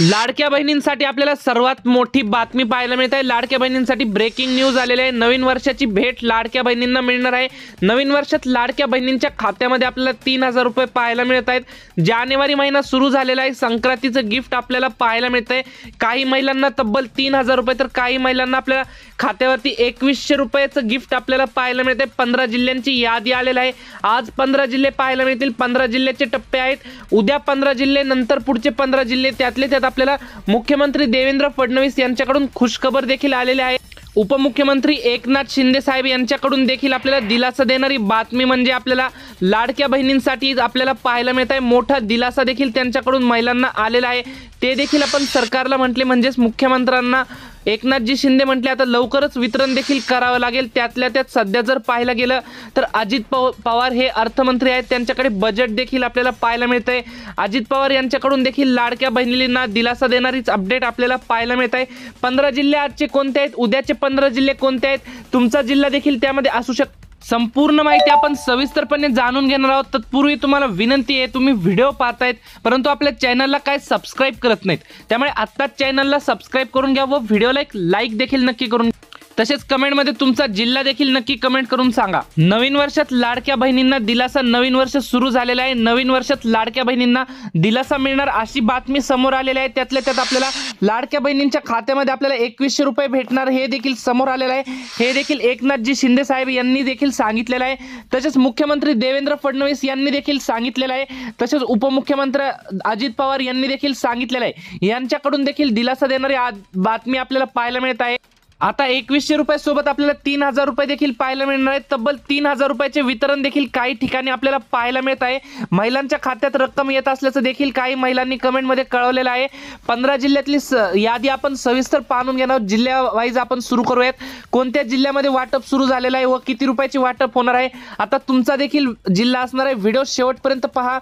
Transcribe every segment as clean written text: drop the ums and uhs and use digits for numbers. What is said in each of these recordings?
लाडक्या बहिणींसाठी आपल्याला सर्वात मोठी बातमी पाहायला मिळत आहे। लाडक्या बहिणींसाठी ब्रेकिंग न्यूज आलेली आहे। नवीन वर्षाची भेट लाडक्या बहिणींना मिळणार आहे। नवीन वर्षात लाडक्या बहिणींच्या खात्यामध्ये आपल्याला 3000 रुपये पाहायला मिळत आहेत। जानेवारी महिना सुरू झालेला आहे। संक्रांतीचं गिफ्ट आपल्याला पाहायला मिळतंय। काही महिलांना तब्बल 3000 रुपये तर काही महिलांना आपल्या खात्यावरती 2100 रुपयाचं गिफ्ट आपल्याला पाहायला मिळतंय। 15 जिल्ह्यांची यादी आलेली आहे। आज 15 जिल्हे पाहायला मिळतील। 15 जिल्ह्याचे टप्पे आहेत। उद्या 15 जिल्हे, नंतर पुढचे 15 जिल्हे, त्यातले त्यात आपल्याला मुख्यमंत्री देवेंद्र फडणवीस यांच्याकडून खुशखबर देखील आलेली आहे। उपमुख्यमंत्री एकनाथ शिंदे साहेब यांच्याकडून देखील आपल्याला दिलासा देणारी बातमी म्हणजे आपल्याला लाडक्या बहिणींसाठी आपल्याला पाहायला मिळत आहे। मोठा दिलासा देखील त्यांच्याकडून महिलांना आलेला आहे। ते देखील आपण सरकारला म्हटले म्हणजेच मुख्यमंत्र्यांना एकनाथजी शिंदे म्हटले आता लवकरच वितरण देखील करावं लागेल। त्यातल्या त्यात सध्या जर पाहायला गेलं तर अजित पवार हे अर्थमंत्री आहेत। त्यांच्याकडे बजेट देखील आपल्याला पाहायला मिळतंय। अजित पवार यांच्याकडून देखील लाडक्या बहिणींना दिलासा देणारीच अपडेट आपल्याला पाहायला मिळत आहे। 15 जिल्हे आजचे कोणते आहेत, उद्याचे 15 जिल्हे कोणते आहेत, तुमचा जिल्हा देखील त्यामध्ये असू शकतो। संपूर्ण माहिती आपण सविस्तरपणे जाणून घेणार आहोत। तत्पूर्वी तुम्हाला विनंती आहे, तुम्ही व्हिडिओ पाहतायत परंतु आपल्या चॅनलला काय सबस्क्राइब करत नाहीत, त्यामुळे आत्ताच चॅनलला सबस्क्राइब करून घ्या व व्हिडिओला एक लाईक देखील नक्की करून, तसेच कमेंटमध्ये तुमचा जिल्हा देखील नक्की कमेंट करून सांगा। नवीन वर्षात लाडक्या बहिणींना दिलासा, नवीन वर्ष सुरू झालेलं आहे। नवीन वर्षात लाडक्या बहिणींना दिलासा मिळणार अशी बातमी समोर आलेली आहे। त्यातल्या त्यात आपल्याला लाडक्या बहिणींच्या खात्यामध्ये आपल्याला 2100 रुपये भेटणार हे देखील समोर आलेलं आहे। हे देखील एकनाथजी शिंदे साहेब यांनी देखील सांगितलेलं आहे। तसेच मुख्यमंत्री देवेंद्र फडणवीस यांनी देखील सांगितलेलं आहे। तसेच उपमुख्यमंत्री अजित पवार यांनी देखील सांगितलेलं आहे। यांच्याकडून देखील दिलासा देणारी बातमी आपल्याला पाहायला मिळत आहे। आता 2100 रुपये सोबत आपल्याला 3000 रुपये देखील पाहायला मिळणार आहेत। तब्बल 3000 रुपयाचे वितरण देखील काही ठिकाणी आपल्याला पाहायला मिळत आहे। महिलांच्या खात्यात रक्कम येत असल्याचं देखील काही महिलांनी कमेंटमध्ये कळवलेलं आहे। 15 जिल्ह्यातली यादी आपण सविस्तर पाहून घेणार आहोत। जिल्ह्या वाईज आपण सुरू करूयात। कोणत्या जिल्ह्यामध्ये वाटप सुरू झालेलं आहे व किती रुपयाची वाटप होणार आहे, आता तुमचा देखील जिल्हा असणार आहे। व्हिडिओ शेवटपर्यंत पहा।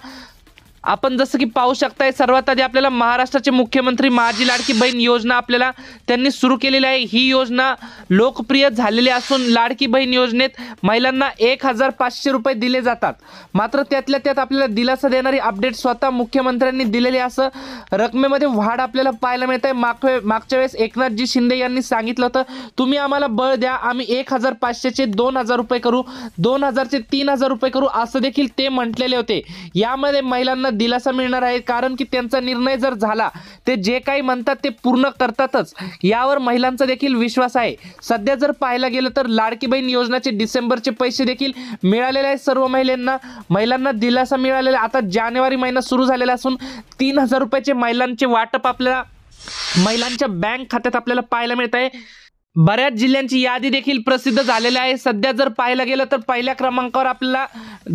आपण जसं की पाहू शकताय, सर्वात आधी आपल्याला महाराष्ट्राचे मुख्यमंत्री माझी लाडकी बहीण योजना आपल्याला त्यांनी सुरू केलेली आहे। ही योजना लोकप्रिय झालेली असून लाडकी बहीण योजनेत महिलांना 1500 रुपये दिले जातात। मात्र त्यातल्या त्यात आपल्याला दिलासा देणारी अपडेट स्वतः मुख्यमंत्र्यांनी दिलेली, असं रकमेमध्ये वाढ आपल्याला पाहायला मिळत आहे। मागच्या वेळेस एकनाथजी शिंदे यांनी सांगितलं होतं, तुम्ही आम्हाला बळ द्या, आम्ही 1500 चे 2000 रुपये करू, 2000 चे 3000 रुपये करू, असं देखील ते म्हटलेले होते। यामध्ये महिलांना दिलासा मिळणार आहे, कारण की त्यांचा निर्णय जर झाला ते जे काही म्हणतात ते पूर्ण करतातच, यावर महिलांचा देखील विश्वास आहे। सध्या जर पाहायला गेलं तर लाडकी बहीण योजनेचे डिसेंबरचे पैसे देखील मिळालेले आहेत। सर्व महिलांना दिलासा मिळालेला। आता जानेवारी महिना सुरू झालेला असून 3000 रुपयाचे महिलांचे वाटप आपल्याला महिलांच्या बँक खात्यात आपल्याला पाहायला मिळत आहे। बऱ्याच जिल्ह्यांची यादी देखील प्रसिद्ध झालेली आहे। सध्या जर पाहायला गेलं तर पहिल्या क्रमांकावर आपल्याला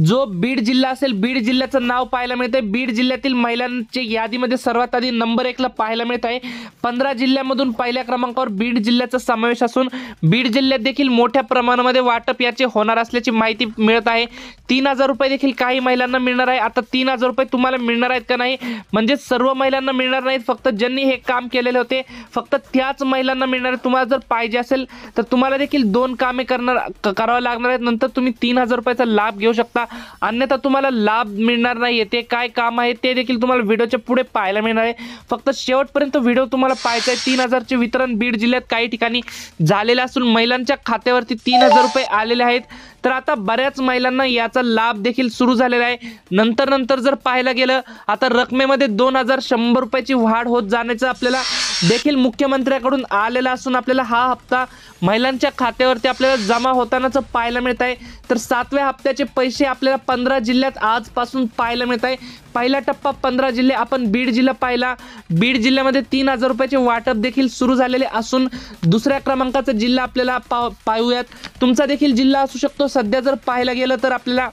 जो बीड जिल्हा असेल, बीड जिल्ह्याचं नाव पाहायला मिळतंय। बीड जिल्ह्यातील महिलांच्या यादीमध्ये सर्वात आधी नंबर 1 ला पाहायला मिळत आहे। 15 जिल्ह्यांमधून पहिल्या क्रमांकावर बीड जिल्ह्याचा समावेश असून बीड जिल्ह्यात देखील मोठ्या प्रमाणामध्ये वाटप याचे होणार असल्याची माहिती मिळत आहे। 3000 रुपये देखील काही महिलांना मिळणार आहे। आता 3000 रुपये तुम्हाला मिळणार आहेत का नाही, म्हणजे सर्व महिलांना मिळणार नाहीत, फक्त ज्यांनी हे काम केलेले होते फक्त त्याच महिलांना मिळणार आहे। तुम्हाला जर पाहिजे असेल तर तुम्हाला देखील 2 कामे करावं लागणार आहेत, नंतर तुम्ही 3000 रुपयाचा लाभ घेऊ शकता, अन्यथा तुम्हाला लाभ मिळणार नाही। ते काय काम आहे ते देखील तुम्हाला व्हिडिओच्या पुढे पाहायला मिळणार आहे। फक्त शेवटपर्यंत व्हिडिओ तुम्हाला पाहायचा आहे। 3000 चे वितरण बीड जिल्ह्यात काही ठिकाणी झालेले असून महिलांच्या खात्यावरती 3000 रुपये आलेले आहेत। तर आता बऱ्याच महिलांना याचा लाभ देखील सुरू झालेला आहे। नंतर जर पाहायला गेलं आता रकमेमध्ये 2100 रुपयाची वाढ होत जाण्याचं आपल्याला देखील मुख्यमंत्र्यांकडून आलेला असून आपल्याला हा हप्ता महिलांच्या खात्यावरती आपल्याला जमा होतानाच पाहायला मिळत आहे। तर 7व्या हप्त्याचे पैसे आपल्याला 15 जिल्ह्यात आजपासून पाहायला मिळत आहे। पहिला टप्पा 15 जिल्हे, आपण बीड जिल्हा पाहिला। बीड जिल्ह्यामध्ये 3000 रुपयाचे वाटप देखील सुरू झालेले असून दुसऱ्या क्रमांकाचा जिल्हा आपल्याला पाहूयात। तुमचा देखील जिल्हा असू शकतो। सध्या जर पाहायला गेलं तर आपल्याला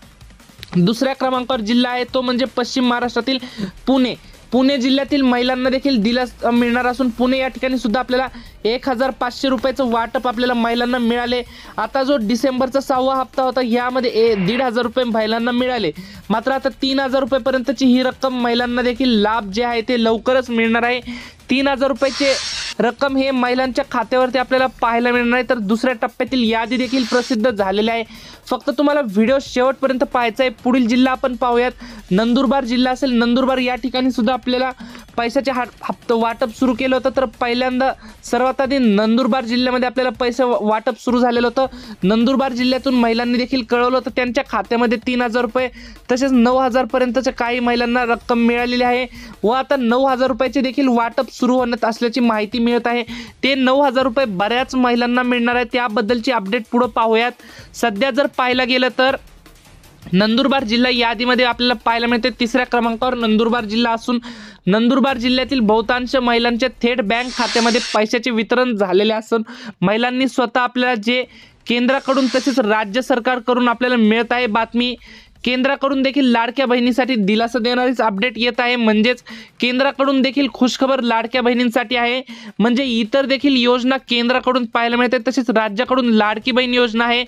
दुसऱ्या क्रमांकावर जिल्हा आहे तो म्हणजे पश्चिम महाराष्ट्रातील पुणे जिल्ह्यातील महिलांना देखील दिलासा मिळणार असून पुणे या ठिकाणी सुद्धा आपल्याला 1500 रुपयाचं वाटप आपल्याला महिलांना मिळाले। आता जो डिसेंबरचा 6वा हप्ता होता यामध्ये 1500 रुपये महिलांना मिळाले। मात्र आता 3000 रुपयेपर्यंतची ही रक्कम महिलांना देखील लाभ जे आहे ते लवकरच मिळणार आहे। 3000 रुपयाचे रक्कम हे महिलांच्या खात्यावरती आपल्याला पाहायला मिळणार आहे। तर दुसऱ्या टप्प्यातील यादी देखील प्रसिद्ध झालेली आहे। फक्त तुम्हाला व्हिडिओ शेवटपर्यंत पाहायचा आहे। पुढील जिल्हा आपण पाहूयात, नंदुरबार जिल्हा असेल। नंदुरबार या ठिकाणी सुद्धा आपल्याला पैशाचे हप्ते वाटप सुरू केलं होतं। तर पहिल्यांदा सर्वात आधी नंदुरबार जिल्ह्यामध्ये आपल्याला पैसे वाटप सुरू झालेलं होतं। नंदुरबार जिल्ह्यातून महिलांनी देखील कळवलं होतं त्यांच्या खात्यामध्ये 3000 रुपये तसेच 9000 पर्यंतच्या काही महिलांना रक्कम मिळालेली आहे व आता 9000 रुपयाचे देखील वाटप सुरू होण्यात असल्याची माहिती मिळत आहे। ते 9000 रुपये बऱ्याच महिलांना मिळणार आहे, त्याबद्दलची अपडेट पुढे पाहूयात। सध्या जर पाहायला गेलं तर नंदुरबार जिल्हा यादीमध्ये आपल्याला पाहायला मिळते 3ऱ्या क्रमांकावर नंदुरबार जिल्हा असून नंदुरबार जिल्ह्यातील बहुतांश महिलांच्या थेट बँक खात्यामध्ये पैशाचे वितरण झालेले असून महिलांनी स्वतः आपल्याला जे केंद्राकडून तसेच राज्य सरकारकडून आपल्याला मिळत आहे बातमी, केंद्राकडून देखील लाडक्या बहिणीसाठी दिलासा देणारीच अपडेट येत आहे। म्हणजेच केंद्राकडून देखील खुशखबर लाडक्या बहिणींसाठी आहे। म्हणजे इतर देखील योजना केंद्राकडून पाहायला मिळते तसेच राज्याकडून लाडकी बहीण योजना आहे,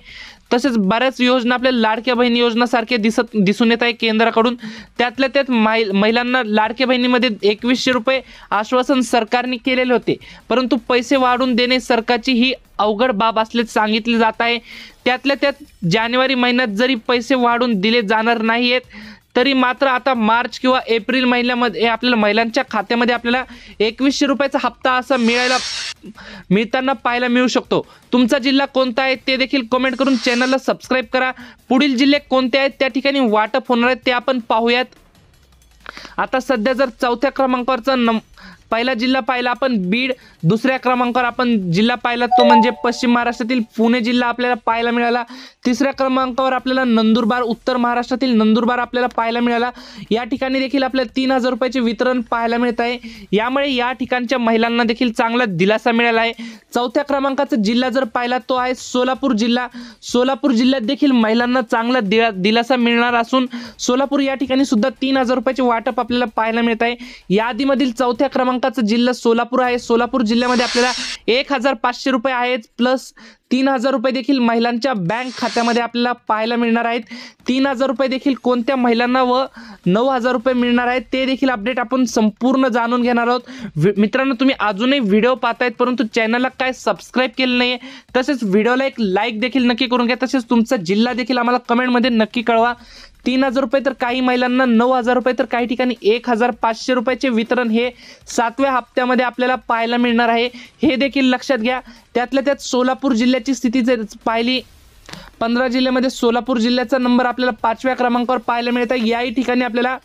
तसेच बऱ्याच योजना आपल्या लाडक्या बहीण योजनासारखे दिसून येत आहे केंद्राकडून। त्यातल्या त्यात महिलांना लाडक्या बहिणीमध्ये 2100 रुपये आश्वासन सरकारने केलेले होते, परंतु पैसे वाढवून देणे सरकारची ही अवघड बाब असल्याचे सांगितले जात आहे। त्यातल्या त्यात जानेवारी महिन्यात जरी पैसे वाढवून दिले जाणार नाहीत तरी मात्र आता मार्च किंवा एप्रिल महिन्यामध्ये आपल्याला महिलांच्या खात्यामध्ये आपल्याला 2100 रुपयाचा हप्ता असा मिळताना पाहायला मिळू शकतो। तुमचा जिल्हा कोणता आहे ते देखील कमेंट करून चॅनलला सबस्क्राईब करा। पुढील जिल्हे कोणते आहेत त्या ठिकाणी वाटप होणार आहे ते आपण पाहूयात। आता सध्या जर 4थ्या क्रमांकावरचा पहिला जिल्हा पाहिला आपण बीड, 2ऱ्या क्रमांकावर आपण जिल्हा पाहिला तो म्हणजे पश्चिम महाराष्ट्रातील पुणे जिल्हा आपल्याला पाहायला मिळाला। 3ऱ्या क्रमांकावर आपल्याला नंदुरबार, उत्तर महाराष्ट्रातील नंदुरबार आपल्याला पाहायला मिळाला। या ठिकाणी देखील आपल्याला 3000 रुपयाचे वितरण पाहायला मिळत आहे, यामुळे या ठिकाणच्या महिलांना देखील चांगला दिलासा मिळाला आहे। 4थ्या क्रमांकाचा जिल्हा जर पाहिला तो आहे सोलापूर जिल्हा। सोलापूर जिल्ह्यात देखील महिलांना चांगला दिलासा मिळणार असून सोलापूर या ठिकाणी सुद्धा 3000 रुपयाचे वाटप आपल्याला पाहायला मिळत आहे। यादीमधील 4थ्या क्रमांकाचा जिल्हा सोलापूर आहे। सोलापूर जिल्ह्यामध्ये आपल्याला 1500 रुपये आहेत प्लस 3000 रुपये देखील महिलांच्या बँक खात्यामध्ये आपल्याला पाहायला मिळणार आहेत। 3000 रुपये देखील कोणत्या महिलांना व 9000 रुपये मिळणार आहेत ते देखील अपडेट आपण संपूर्ण जाणून घेणार आहोत। मित्रांनो, तुम्ही अजूनही व्हिडिओ पाहतायत परंतु चॅनलला काय सबस्क्राईब केलं नाही, तसेच व्हिडिओला एक लाईक देखील नक्की करून घ्या, तसेच तुमचा जिल्हा देखील आम्हाला कमेंटमध्ये नक्की कळवा। 3000 रुपये तर काही महिलांना, 9000 रुपये तर काही ठिकाणी 1500 रुपयाचे वितरण हे 7व्या हप्त्यामध्ये आपल्याला पाहायला मिळणार आहे, हे देखील लक्षात घ्या। त्यातल्या त्यात सोलापूर जिल्ह्याची स्थिती जर पाहिली, 15 जिल्ह्यामध्ये सोलापूर जिल्ह्याचा नंबर आपल्याला 5व्या क्रमांकावर पाहायला मिळत आहे। याही ठिकाणी आपल्याला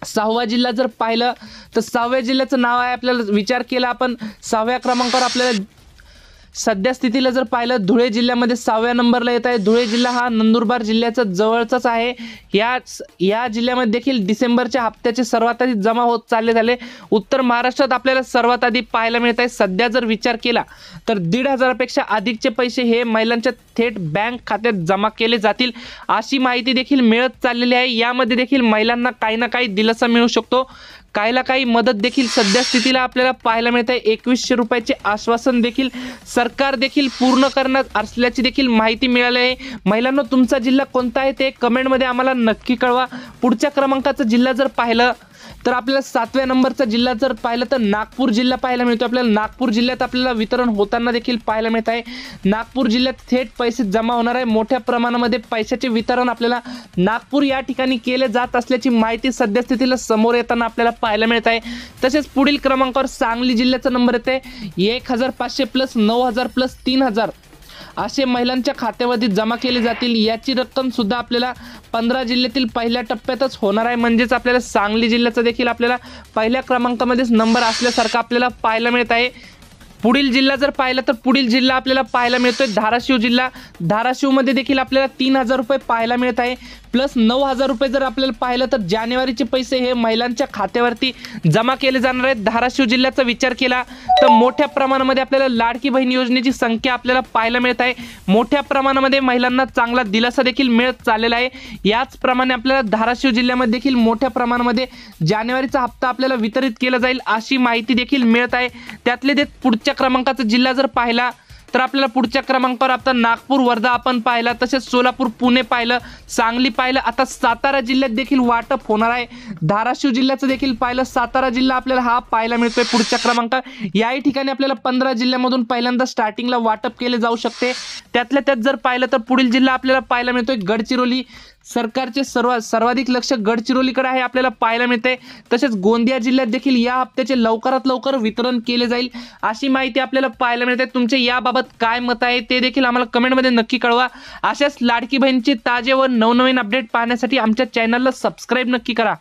6वा जिल्हा जर पाहिलं तर 6व्या जिल्ह्याचं नाव आहे, आपल्याला विचार केला आपण 6व्या क्रमांकावर आपल्याला सध्या स्थितीला जर पाहिलं धुळे जिल्ह्यामध्ये 6व्या नंबरला येत आहे। धुळे जिल्हा हा नंदुरबार जिल्ह्याचा जवळचाच आहे। या जिल्ह्यामध्ये देखील डिसेंबरच्या हप्त्याचे सर्वात आधी जमा होत झाले। उत्तर महाराष्ट्रात आपल्याला सर्वात आधी पाहायला मिळत आहे। सध्या जर विचार केला तर 1500 पेक्षा अधिकचे पैसे हे महिलांच्या थेट बँक खात्यात जमा केले जातील अशी माहिती देखील मिळत चाललेली आहे। यामध्ये देखील महिलांना काही ना काही दिलासा मिळू शकतो, काहीला काही मदत देखील सध्या स्थितीला आपल्याला पाहायला मिळते। 2100 रुपयाचे आश्वासन देखील सरकार देखील पूर्ण करणार असल्याची देखील माहिती मिळाली आहे। महिलांनो, तुमचा जिल्हा कोणता आहे ते कमेंटमध्ये आम्हाला नक्की कळवा। पुढच्या क्रमांकाचा जिल्हा जर पाहिलं तर आपल्याला 7व्या नंबरचा जिल्हा जर पाहिलं तर नागपूर जिल्हा पाहायला मिळतो। आपल्याला नागपूर जिल्ह्यात आपल्याला वितरण होताना देखील पाहायला मिळत आहे। नागपूर जिल्ह्यात थेट पैसे जमा होणार आहे, मोठ्या प्रमाणामध्ये पैशाचे वितरण आपल्याला नागपूर या ठिकाणी केले जात असल्याची माहिती सध्या स्थितीला समोर येताना आपल्याला पाहायला मिळत आहे। तसेच पुढील क्रमांकावर सांगली जिल्ह्याचा नंबर येते 1500 प्लस 9000 प्लस 3000 असे महिलांच्या खात्यामध्ये जमा केले जातील। याची रक्कम सुद्धा आपल्याला 15 जिल्ह्यातील पहिल्या टप्प्यातच होणार आहे, म्हणजेच आपल्याला सांगली जिल्ह्याचा देखील आपल्याला पहिल्या क्रमांकामध्येच नंबर असल्यासारखं आपल्याला पाहायला मिळत आहे। पुढील जिल्हा जर पाहिला तर पुढील जिल्हा आपल्याला पाहायला मिळतोय धाराशिव जिल्हा। धाराशिवमध्ये देखील आपल्याला 3000 रुपये पाहायला मिळत आहे प्लस 9000 रुपये जर आपल्याला पाहिलं तर जानेवारीचे पैसे हे महिलांच्या खात्यावरती जमा केले जाणार आहेत। धाराशिव जिल्ह्याचा विचार केला तर मोठ्या प्रमाणामध्ये आपल्याला लाडकी बहीण योजनेची संख्या आपल्याला पाहायला मिळत आहे। मोठ्या प्रमाणामध्ये महिलांना चांगला दिलासा देखील मिळत चाललेला आहे। याचप्रमाणे आपल्याला धाराशिव जिल्ह्यामध्ये देखील मोठ्या प्रमाणामध्ये जानेवारीचा हप्ता आपल्याला वितरित केला जाईल अशी माहिती देखील मिळत आहे। त्यातले ते पुढच्या क्रमांकाचा जिल्हा जर पाहिला तर आपल्याला पुढच्या क्रमांकावर आता नागपूर वर्धा आपण पाहिला, तसेच सोलापूर पुणे पाहिलं, सांगली पाहिलं, आता सातारा जिल्ह्यात देखील वाटप होणार आहे। धाराशिव जिल्ह्याचं देखील पाहिलं, सातारा जिल्हा आपल्याला हा पाहायला मिळतोय पुढच्या क्रमांक। याही ठिकाणी आपल्याला 15 जिल्ह्यामधून पहिल्यांदा स्टार्टिंगला वाटप केले जाऊ शकते। त्यातल्या त्यात जर पाहिलं तर पुढील जिल्हा आपल्याला पाहायला मिळतोय गडचिरोली। सरकारचे सर्वाधिक लक्ष गडचिरोलीकडे आहे आपल्याला पाहायला मिळते। तसेच गोंदिया जिल्ह्यात देखील या हप्त्याचे लवकरात लवकर वितरण केले जाईल अशी माहिती आपल्याला पाहायला मिळते। तुमचे याबाबत काय मत आहे ते देखील आम्हाला कमेंटमध्ये नक्की कळवा। अशाच लाडकी बहीणची ताजे व नवनवीन अपडेट पाहण्यासाठी आमच्या चॅनलला सबस्क्राईब नक्की करा।